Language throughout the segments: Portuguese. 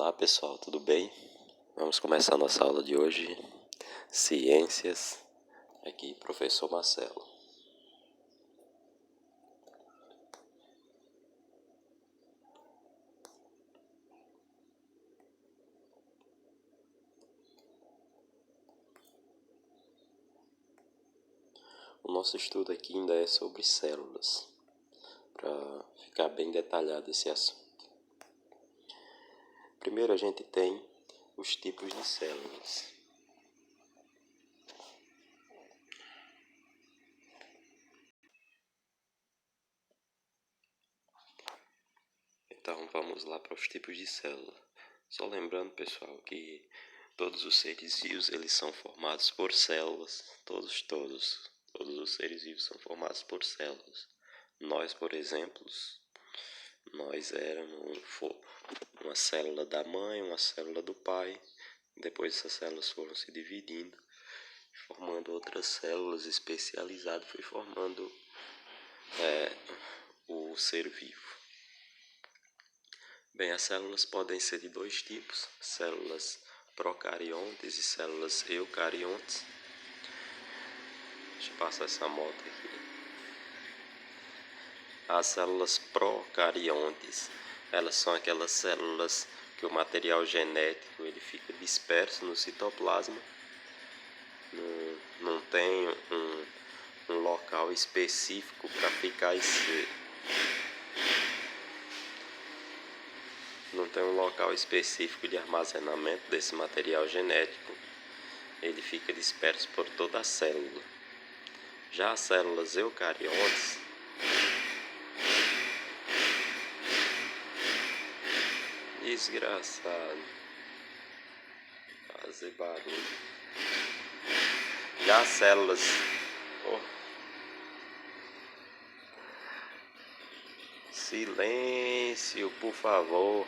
Olá pessoal, tudo bem? Vamos começar nossa aula de hoje, Ciências, aqui professor Marcelo. O nosso estudo aqui ainda é sobre células, para ficar bem detalhado esse assunto. Primeiro a gente tem os tipos de células. Então vamos lá para os tipos de célula. Só lembrando, pessoal, que todos os seres vivos eles são formados por células. Todos os seres vivos são formados por células. Nós, por exemplo, nós éramos uma célula da mãe, uma célula do pai. Depois essas células foram se dividindo, formando outras células especializadas, foi formando o ser vivo. Bem, as células podem ser de dois tipos, células procariontes e células eucariontes. Deixa eu passar essa moto aqui. As células procariontes, elas são aquelas células que o material genético ele fica disperso no citoplasma. Não tem um local específico para ficar Não tem um local específico de armazenamento desse material genético. Ele fica disperso por toda a célula. Já as células eucariontes, desgraçado, fazer barulho. Já as células silêncio, por favor.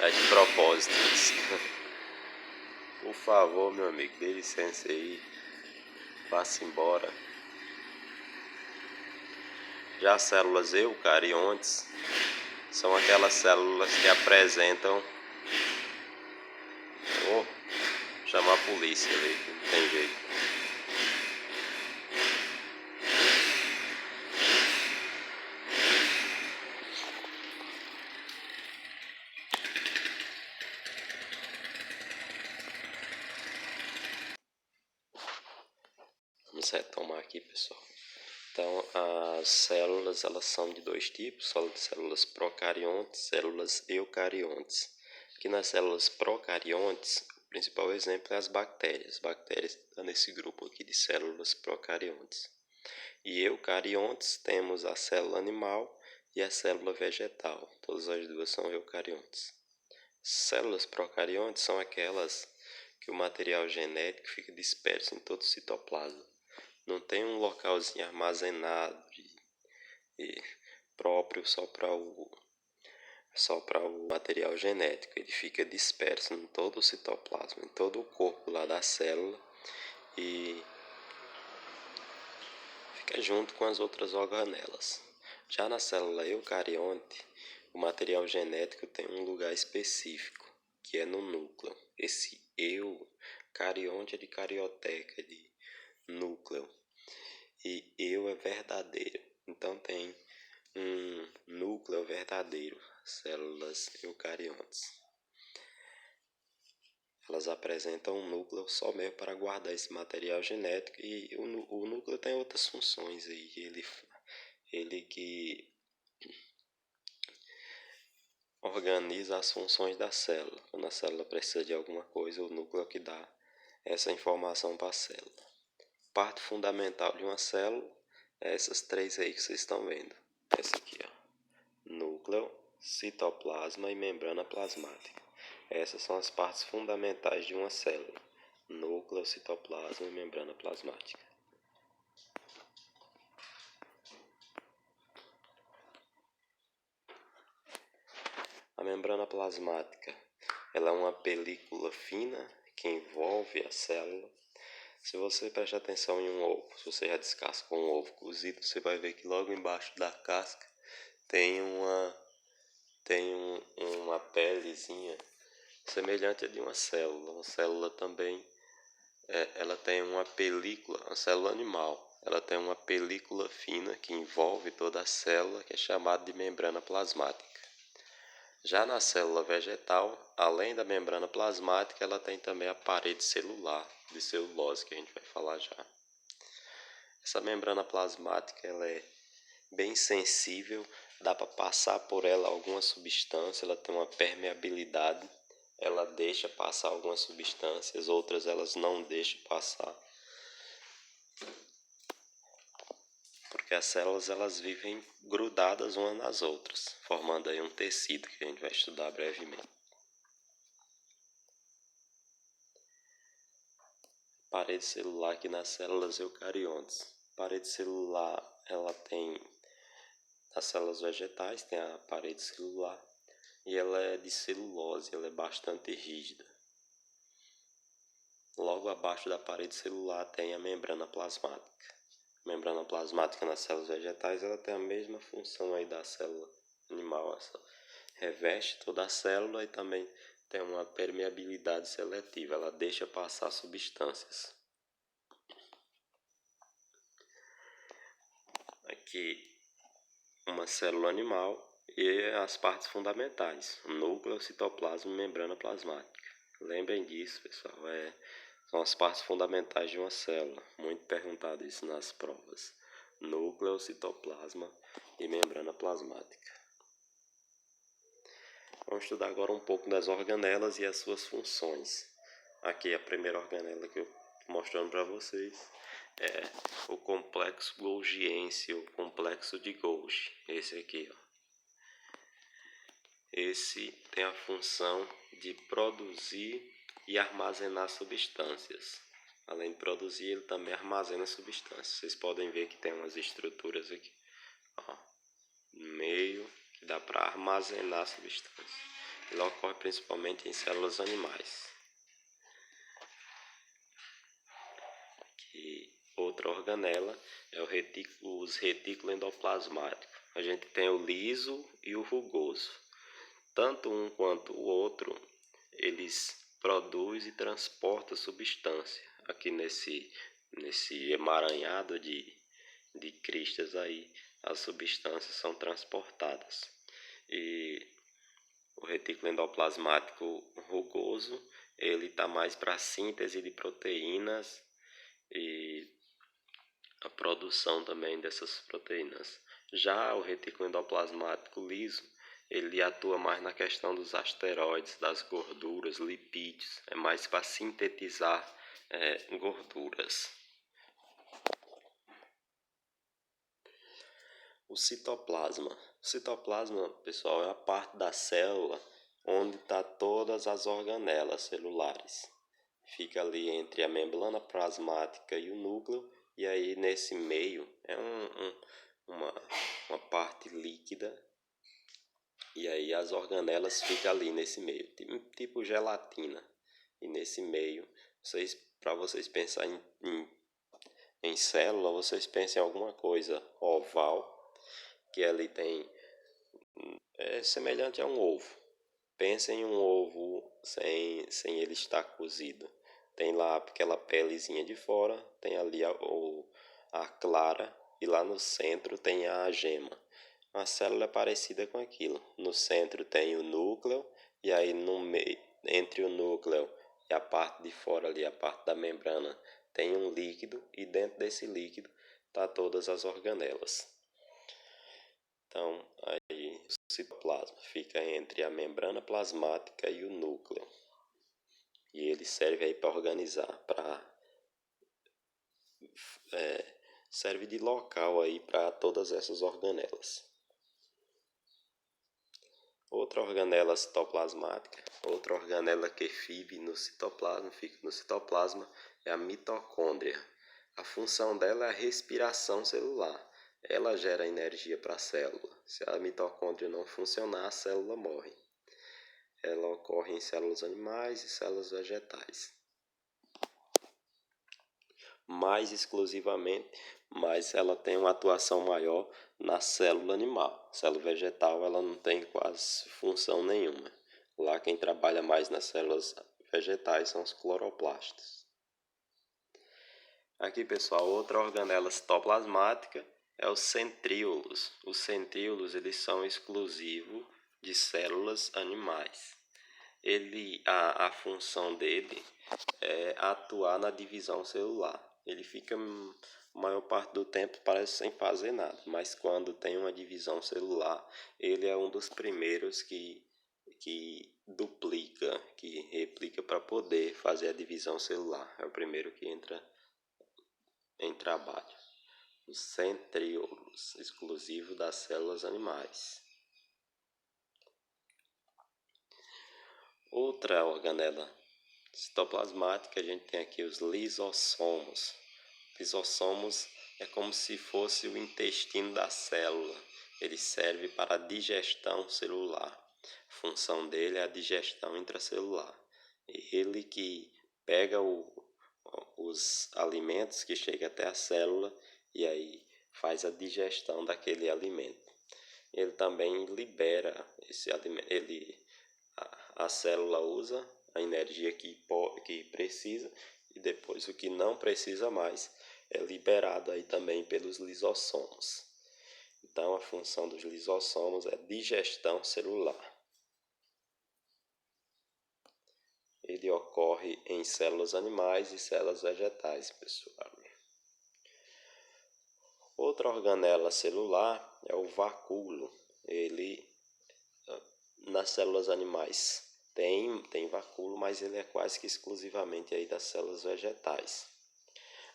É de propósito isso. Por favor, meu amigo, dê licença aí. Vá-se embora. Já as células eucariontes são aquelas células que apresentam... chamar a polícia ali, não tem jeito. Vamos retomar aqui, pessoal. Então, as células elas são de dois tipos, células procariontes, células eucariontes. Aqui nas células procariontes, o principal exemplo é as bactérias. As bactérias estão nesse grupo aqui de células procariontes. E eucariontes temos a célula animal e a célula vegetal. Todas as duas são eucariontes. Células procariontes são aquelas que o material genético fica disperso em todo o citoplasma. Não tem um localzinho armazenado e próprio só para o material genético. Ele fica disperso em todo o citoplasma, em todo o corpo lá da célula e fica junto com as outras organelas. Já na célula eucarionte, o material genético tem um lugar específico, que é no núcleo. Esse carionte é de carioteca, de núcleo. E é verdadeiro. Então tem um núcleo verdadeiro, células eucariontes. Elas apresentam um núcleo só mesmo para guardar esse material genético e o núcleo tem outras funções aí. Ele que organiza as funções da célula. Quando a célula precisa de alguma coisa, o núcleo é que dá essa informação para a célula. Parte fundamental de uma célula é essas três aí que vocês estão vendo. Essa aqui, ó. Núcleo, citoplasma e membrana plasmática. Essas são as partes fundamentais de uma célula. Núcleo, citoplasma e membrana plasmática. A membrana plasmática ela é uma película fina que envolve a célula. Se você prestar atenção em um ovo, se você já descasca um ovo cozido, você vai ver que logo embaixo da casca tem uma pelezinha semelhante a de uma célula. Uma célula também, ela tem uma película, uma célula animal. Ela tem uma película fina que envolve toda a célula, que é chamada de membrana plasmática. Já na célula vegetal, além da membrana plasmática, ela tem também a parede celular de celulose, que a gente vai falar já. Essa membrana plasmática ela é bem sensível, dá para passar por ela alguma substância, ela tem uma permeabilidade, ela deixa passar algumas substâncias, outras elas não deixam passar. Porque as células elas vivem grudadas umas nas outras, formando aí um tecido que a gente vai estudar brevemente. Parede celular aqui nas células eucariontes. Parede celular, ela tem, nas células vegetais tem a parede celular e ela é de celulose, ela é bastante rígida. Logo abaixo da parede celular tem a membrana plasmática. A membrana plasmática nas células vegetais, ela tem a mesma função aí da célula animal, ela reveste toda a célula e também tem uma permeabilidade seletiva, ela deixa passar substâncias. Aqui uma célula animal e as partes fundamentais, núcleo, citoplasma e membrana plasmática. Lembrem disso, pessoal, são as partes fundamentais de uma célula, muito perguntado isso nas provas. Núcleo, citoplasma e membrana plasmática. Vamos estudar agora um pouco das organelas e as suas funções. Aqui a primeira organela que eu estou mostrando para vocês é o complexo golgiense, o complexo de Golgi. Esse aqui, ó. Esse tem a função de produzir e armazenar substâncias. Além de produzir, ele também armazena substâncias. Vocês podem ver que tem umas estruturas aqui, ó, no meio, que dá para armazenar substâncias. Ele ocorre principalmente em células animais. Aqui, outra organela é os retículos endoplasmáticos. A gente tem o liso e o rugoso. Tanto um quanto o outro, eles produzem e transportam substância. Aqui nesse emaranhado de cristas aí, as substâncias são transportadas. E o retículo endoplasmático rugoso, ele está mais para a síntese de proteínas e a produção também dessas proteínas. Já o retículo endoplasmático liso, ele atua mais na questão dos asteroides, das gorduras, lipídios, é mais para sintetizar gorduras. O citoplasma. O citoplasma, pessoal, é a parte da célula onde está todas as organelas celulares. Fica ali entre a membrana plasmática e o núcleo, e aí nesse meio é uma parte líquida, e aí as organelas ficam ali nesse meio, tipo gelatina. E nesse meio, para vocês pensarem em célula, vocês pensem em alguma coisa oval, que ali é semelhante a um ovo. Pensem em um ovo sem ele estar cozido. Tem lá aquela pelezinha de fora, tem ali a clara e lá no centro tem a gema. A célula é parecida com aquilo. No centro tem o núcleo e aí no meio, entre o núcleo e a parte de fora ali, a parte da membrana, tem um líquido e dentro desse líquido tá todas as organelas. Então, aí o citoplasma fica entre a membrana plasmática e o núcleo. E ele serve aí para organizar, serve de local aí para todas essas organelas. Outra organela citoplasmática, outra organela que vive no citoplasma, fica no citoplasma, é a mitocôndria. A função dela é a respiração celular. Ela gera energia para a célula. Se a mitocôndria não funcionar, a célula morre. Ela ocorre em células animais e células vegetais. mais exclusivamente, mas ela tem uma atuação maior na célula animal. Célula vegetal ela não tem quase função nenhuma. Lá quem trabalha mais nas células vegetais são os cloroplastos. Aqui, pessoal, outra organela citoplasmática é os centríolos. Os centríolos eles são exclusivos de células animais. A função dele é atuar na divisão celular. Ele fica a maior parte do tempo parece sem fazer nada, mas quando tem uma divisão celular, ele é um dos primeiros que duplica, que replica para poder fazer a divisão celular. É o primeiro que entra em trabalho. Os centríolos, exclusivo das células animais. Outra organela citoplasmática, a gente tem aqui os lisossomos. Lisossomos é como se fosse o intestino da célula. Ele serve para a digestão celular. A função dele é a digestão intracelular. Ele que pega os alimentos que chegam até a célula e aí faz a digestão daquele alimento. Ele também libera esse alimento. A célula usa a energia que precisa e depois o que não precisa mais é liberado aí também pelos lisossomos. Então a função dos lisossomos é digestão celular. Ele ocorre em células animais e células vegetais, pessoal. Outra organela celular é o vacúolo. Ele nas células animais tem vacúolo, mas ele é quase que exclusivamente aí das células vegetais.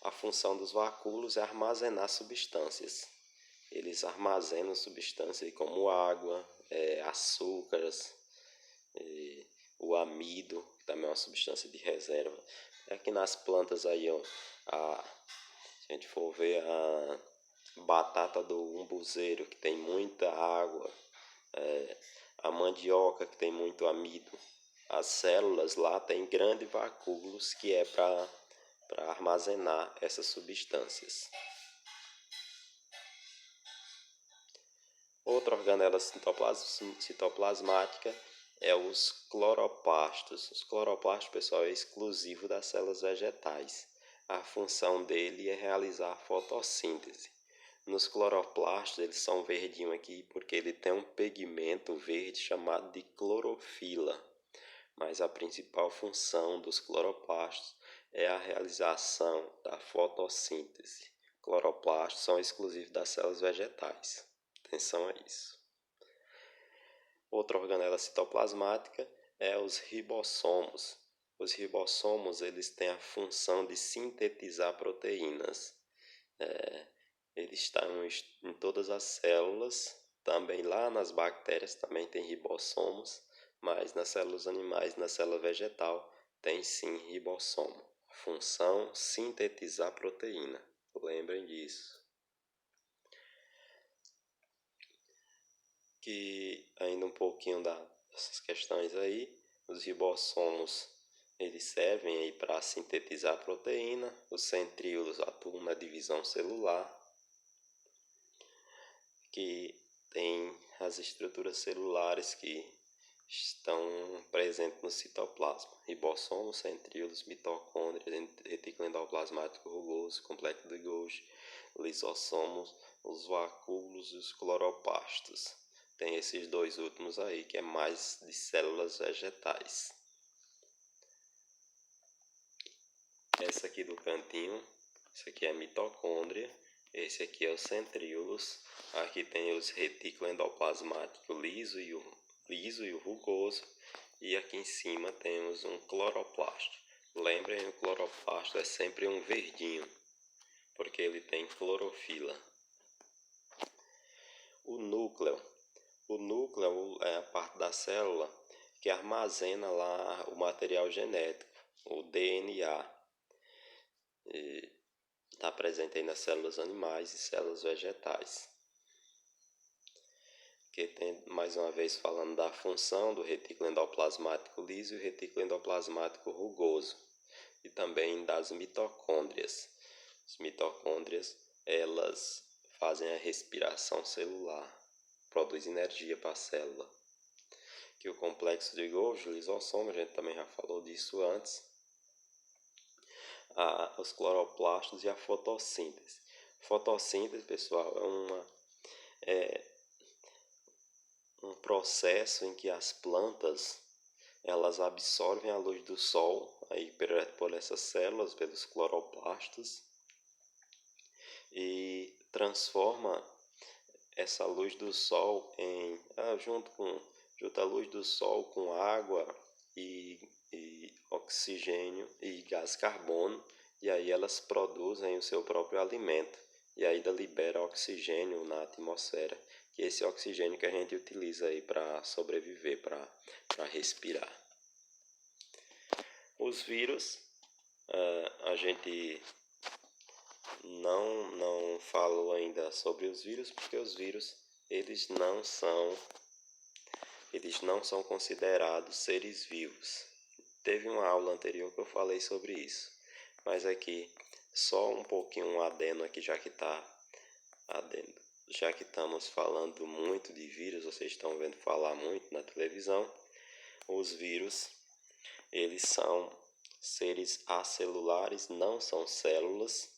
A função dos vacúolos é armazenar substâncias. Eles armazenam substâncias como água, açúcares, o amido, que também é uma substância de reserva. Aqui nas plantas aí, ó, se a gente for ver a batata do umbuzeiro, que tem muita água, a mandioca, que tem muito amido. As células lá têm grandes vacúolos que é para armazenar essas substâncias. Outra organela citoplasmática é os cloroplastos. Os cloroplastos, pessoal, é exclusivo das células vegetais. A função dele é realizar a fotossíntese. Nos cloroplastos, eles são verdinhos aqui porque ele tem um pigmento verde chamado de clorofila. Mas a principal função dos cloroplastos é a realização da fotossíntese. Cloroplastos são exclusivos das células vegetais. Atenção a isso. Outra organela citoplasmática é os ribossomos. Os ribossomos eles têm a função de sintetizar proteínas. Eles estão em todas as células, também lá nas bactérias também tem ribossomos, mas nas células animais, na célula vegetal, tem sim ribossomo. Função sintetizar proteína. Lembrem disso. Que ainda um pouquinho dessas questões aí, os ribossomos eles servem aí para sintetizar proteína, os centríolos atuam na divisão celular, que tem as estruturas celulares que estão presentes no citoplasma: ribossomos, centríolos, mitocôndrias, retículo endoplasmático rugoso, complexo de Golgi, lisossomos, os vacúolos e os cloroplastos. Tem esses dois últimos aí, que é mais de células vegetais. Essa aqui do cantinho, isso aqui é a mitocôndria, esse aqui é o centríolos, aqui tem os retículo endoplasmático liso e o rugoso, e aqui em cima temos um cloroplasto. Lembrem, o cloroplasto é sempre um verdinho, porque ele tem clorofila. O núcleo é a parte da célula que armazena lá o material genético, o DNA. Está presente aí nas células animais e células vegetais. Que tem, mais uma vez, falando da função do retículo endoplasmático liso e o retículo endoplasmático rugoso, e também das mitocôndrias. As mitocôndrias, elas fazem a respiração celular, produzem energia para a célula. Que o complexo de Golgi, o lisossomo, a gente também já falou disso antes. Os cloroplastos e a fotossíntese. Fotossíntese, pessoal, é um processo em que as plantas elas absorvem a luz do sol aí por essas células, pelos cloroplastos, e transforma essa luz do sol junto a luz do sol com água e oxigênio e gás carbono, e aí elas produzem o seu próprio alimento e ainda libera oxigênio na atmosfera, que é esse oxigênio que a gente utiliza aí para sobreviver, para respirar. Os vírus, a gente não falou ainda sobre os vírus, porque os vírus eles não são considerados seres vivos. Teve uma aula anterior que eu falei sobre isso, mas aqui só um pouquinho um adendo aqui, já que estamos falando muito de vírus, vocês estão vendo falar muito na televisão. Os vírus, eles são seres acelulares, não são células.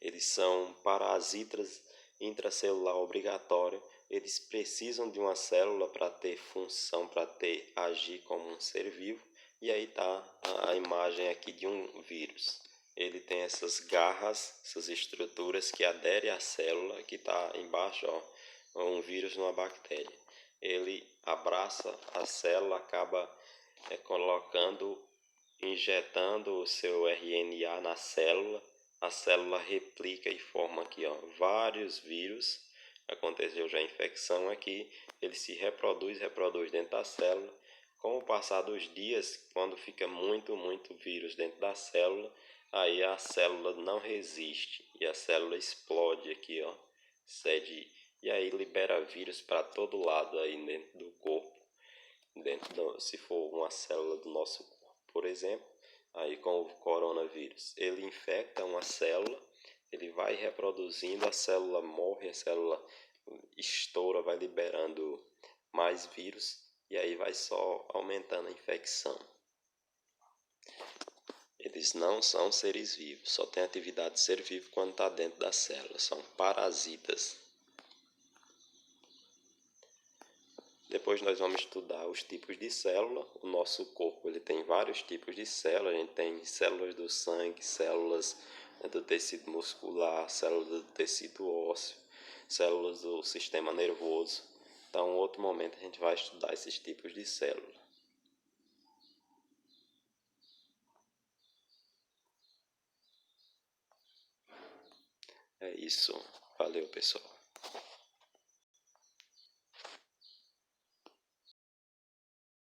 Eles são parasitas intracelular obrigatório. Eles precisam de uma célula para ter função, para agir como um ser vivo. E aí está a imagem aqui de um vírus. Ele tem essas garras, essas estruturas que aderem à célula, que está embaixo, ó, um vírus numa bactéria. Ele abraça a célula, acaba injetando o seu RNA na célula. A célula replica e forma aqui, ó, vários vírus. Aconteceu já a infecção aqui, ele se reproduz dentro da célula. Com o passar dos dias, quando fica muito vírus dentro da célula, aí a célula não resiste e a célula explode aqui, ó, e aí libera vírus para todo lado aí dentro do corpo. Se for uma célula do nosso corpo, por exemplo, aí com o coronavírus, ele infecta uma célula, ele vai reproduzindo, a célula morre, a célula estoura, vai liberando mais vírus, e aí vai só aumentando a infecção. Eles não são seres vivos, só tem atividade de ser vivo quando está dentro da célula, são parasitas. Depois nós vamos estudar os tipos de célula. O nosso corpo ele tem vários tipos de células. A gente tem células do sangue, células do tecido muscular, células do tecido ósseo, células do sistema nervoso. Então, em outro momento a gente vai estudar esses tipos de célula. É isso. Valeu, pessoal.